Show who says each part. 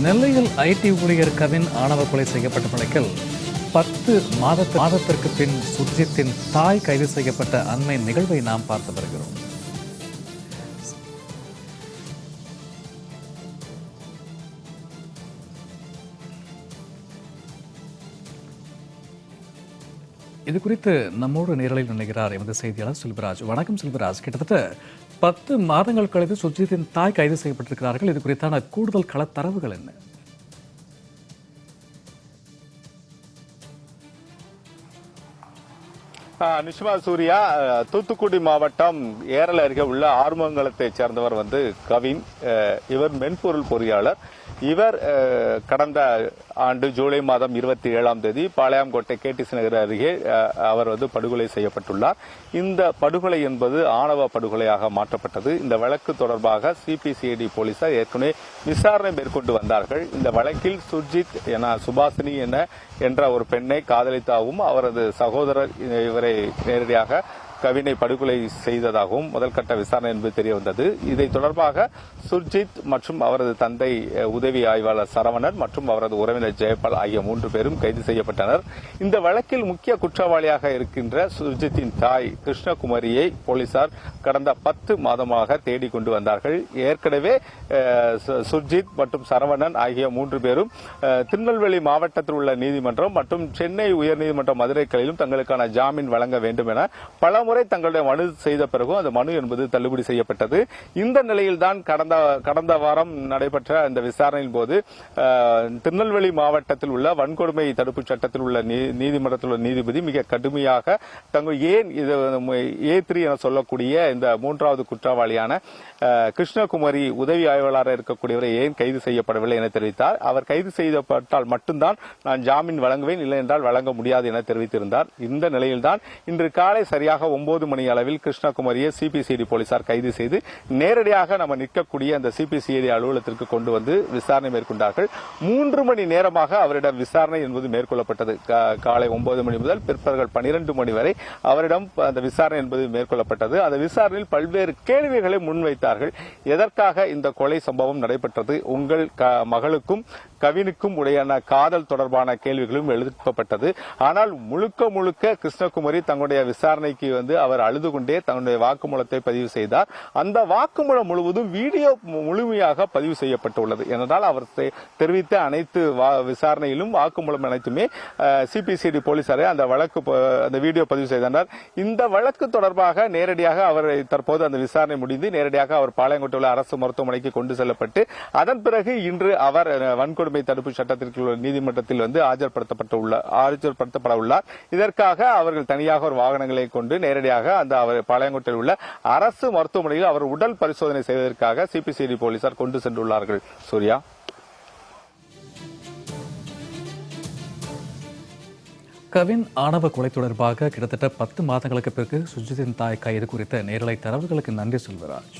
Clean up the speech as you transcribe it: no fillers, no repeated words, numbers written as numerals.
Speaker 1: நெல்லையில் ஐடி ஊழியர் கவின் ஆணவ கொலை செய்யப்பட்ட வழக்கில் 10 மாதத்திற்கு பின் சுர்ஜித்தின் தாய் கைது செய்யப்பட்ட அண்மை நிகழ்வை நாம் பார்த்து வருகிறோம். இது குறித்து நம்மோடு நேரலையில் நினைக்கிறார் எமது செய்தியாளர் செல்வராஜ். வணக்கம் செல்வராஜ். கிட்டத்தட்ட 10 மாதங்கள் கழித்து சுர்ஜித்தின் தாய் கைது செய்யப்பட்டிருக்கிறார்கள். இது குறித்தான கூடுதல் களத்தரவுகள் என்ன?
Speaker 2: நிஷ்மா சூர்யா, தூத்துக்குடி மாவட்டம் ஏரல் அருகே உள்ள ஆறுமங்கலத்தைச் சேர்ந்தவர் கவின். இவர் மென்பொருள் பொறியாளர். இவர் கடந்த ஆண்டு ஜூலை மாதம் 27ஆம் தேதி பாளையங்கோட்டை கேடிசி நகர் அருகே அவர் படுகொலை செய்யப்பட்டுள்ளார். இந்த படுகொலை என்பது ஆணவ படுகொலையாக மாற்றப்பட்டது. இந்த வழக்கு தொடர்பாக சிபிசிஐடி போலீசார் ஏற்கனவே விசாரணை மேற்கொண்டு வந்தார்கள். இந்த வழக்கில் சுர்ஜித் சுபாசினி என்ற ஒரு பெண்ணை காதலித்தாகவும் அவரது சகோதரர் இவரை நேரடியாக கவினை படுகொலை செய்ததாகவும் முதல் கட்ட விசாரணை என்பது தெரிய வந்தது. இதை தொடர்பாக சுர்ஜித் மற்றும் அவரது தந்தை உதவி ஆய்வாளர் சரவணன் மற்றும் அவரது உறவினர் ஜெயபால் ஆகிய 3 பேரும் கைது செய்யப்பட்டனர். இந்த வழக்கில் முக்கிய குற்றவாளியாக இருக்கின்ற சுர்ஜித்தின் தாய் கிருஷ்ணகுமரியை போலீசார் கடந்த 10 மாதமாக தேடிக் கொண்டு வந்தார்கள். ஏற்கனவே சுர்ஜித் மற்றும் சரவணன் ஆகிய 3 பேரும் திருநெல்வேலி மாவட்டத்தில் உள்ள நீதிமன்றம் மற்றும் சென்னை உயர்நீதிமன்ற மதுரை கிளையிலும் தங்களுக்கான ஜாமீன் வழங்க வேண்டும் என பல முறை தங்களுடைய மனு செய்த பிறகும் அந்த மனு என்பது தள்ளுபடி செய்யப்பட்டது. இந்த நிலையில்தான் கடந்த வாரம் நடைபெற்ற இந்த விசாரணையின் போது திருநெல்வேலி மாவட்டத்தில் உள்ள வன்கொடுமை தடுப்பு சட்டத்தில் உள்ள நீதிமன்றத்தில் உள்ள நீதிபதி மிக கடுமையாக ஏன் இது A3 என சொல்லக்கூடிய இந்த 3வது குற்றவாளியான கிருஷ்ணகுமரி உதவி ஆய்வாளராக இருக்கக்கூடியவரை ஏன் கைது செய்யப்படவில்லை என தெரிவித்தார். அவர் கைது செய்யப்பட்டால் மட்டும்தான் நான் ஜாமீன் வழங்குவேன், இல்லை என்றால் வழங்க முடியாது என தெரிவித்திருந்தார். இந்த நிலையில்தான் இன்று காலை சரியாக 9 மணி அளவில் கிருஷ்ணகுமரியை சிபிசிஐடி போலீசார் கைது செய்து நேரடியாக நம்ம நிற்கக்கூடிய அந்த சிபிசிஐடி அலுவலகத்திற்கு கொண்டு வந்து விசாரணை மேற்கொண்டார்கள். 3 மணி நேரமாக அவரிடம் விசாரணை என்பது மேற்கொள்ளப்பட்டது. காலை 9 மணி முதல் பிற்பகல் 12 மணி வரை அவரிடம் அந்த விசாரணை என்பது மேற்கொள்ளப்பட்டது. அந்த விசாரணையில் பல்வேறு கேள்விகளை முன்வைத்தார்கள். எதற்காக இந்த கொலை சம்பவம் நடைபெற்றது, உங்கள் மகளுக்கும் கவினுக்கும் உடையான காதல் தொடர்பான கேள்விகளும் எழுப்பப்பட்டது. ஆனால் முழுக்க கிருஷ்ணகுமரி தங்களுடைய விசாரணைக்கு அவர் அழுது கொண்டே தன்னுடைய வாக்குமூலத்தை பதிவு செய்தார். அந்த வாக்குமூலம் முழுவதும் வீடியோ முழுமையாக பதிவு செய்யப்பட்டுள்ளது. ஏனென்றால் அவர் தெரிவித்த அனைத்து விசாரணையிலும் வாக்குமூலம் அனைத்துமே சிபிசிஐடி போலீசாரை அந்த வீடியோ பதிவு செய்தனர். இந்த வழக்கு தொடர்பாக நேரடியாக அவர் தற்போது அந்த விசாரணை முடிந்து நேரடியாக அவர் பாளையங்கோட்டை உள்ள அரசு மருத்துவமனைக்கு கொண்டு செல்லப்பட்டு அதன் பிறகு இன்று அவர் வன்கொடுமை தடுப்பு சட்டத்திற்கு நீதிமன்றத்தில் ஆஜர்படுத்தப்பட உள்ளார். இதற்காக அவர்கள் தனியாக ஒரு வாகனங்களை கொண்டு நேரடியாக அந்த பாளையங்கோட்டையில் உள்ள அரசு மருத்துவமனையில் அவர் உடல் பரிசோதனை செய்வதற்காக சிபிசிஐடி போலீசார் கொண்டு சென்றுள்ளார்கள். சூர்யா,
Speaker 1: கவின் ஆணவ கொலை தொடர்பாக கிட்டத்தட்ட 10 மாதங்களுக்கு பிறகு சுர்ஜித்தின் தாய் கைது குறித்த நேரலை தரவுகளுக்கு நன்றி செல்வராஜ்.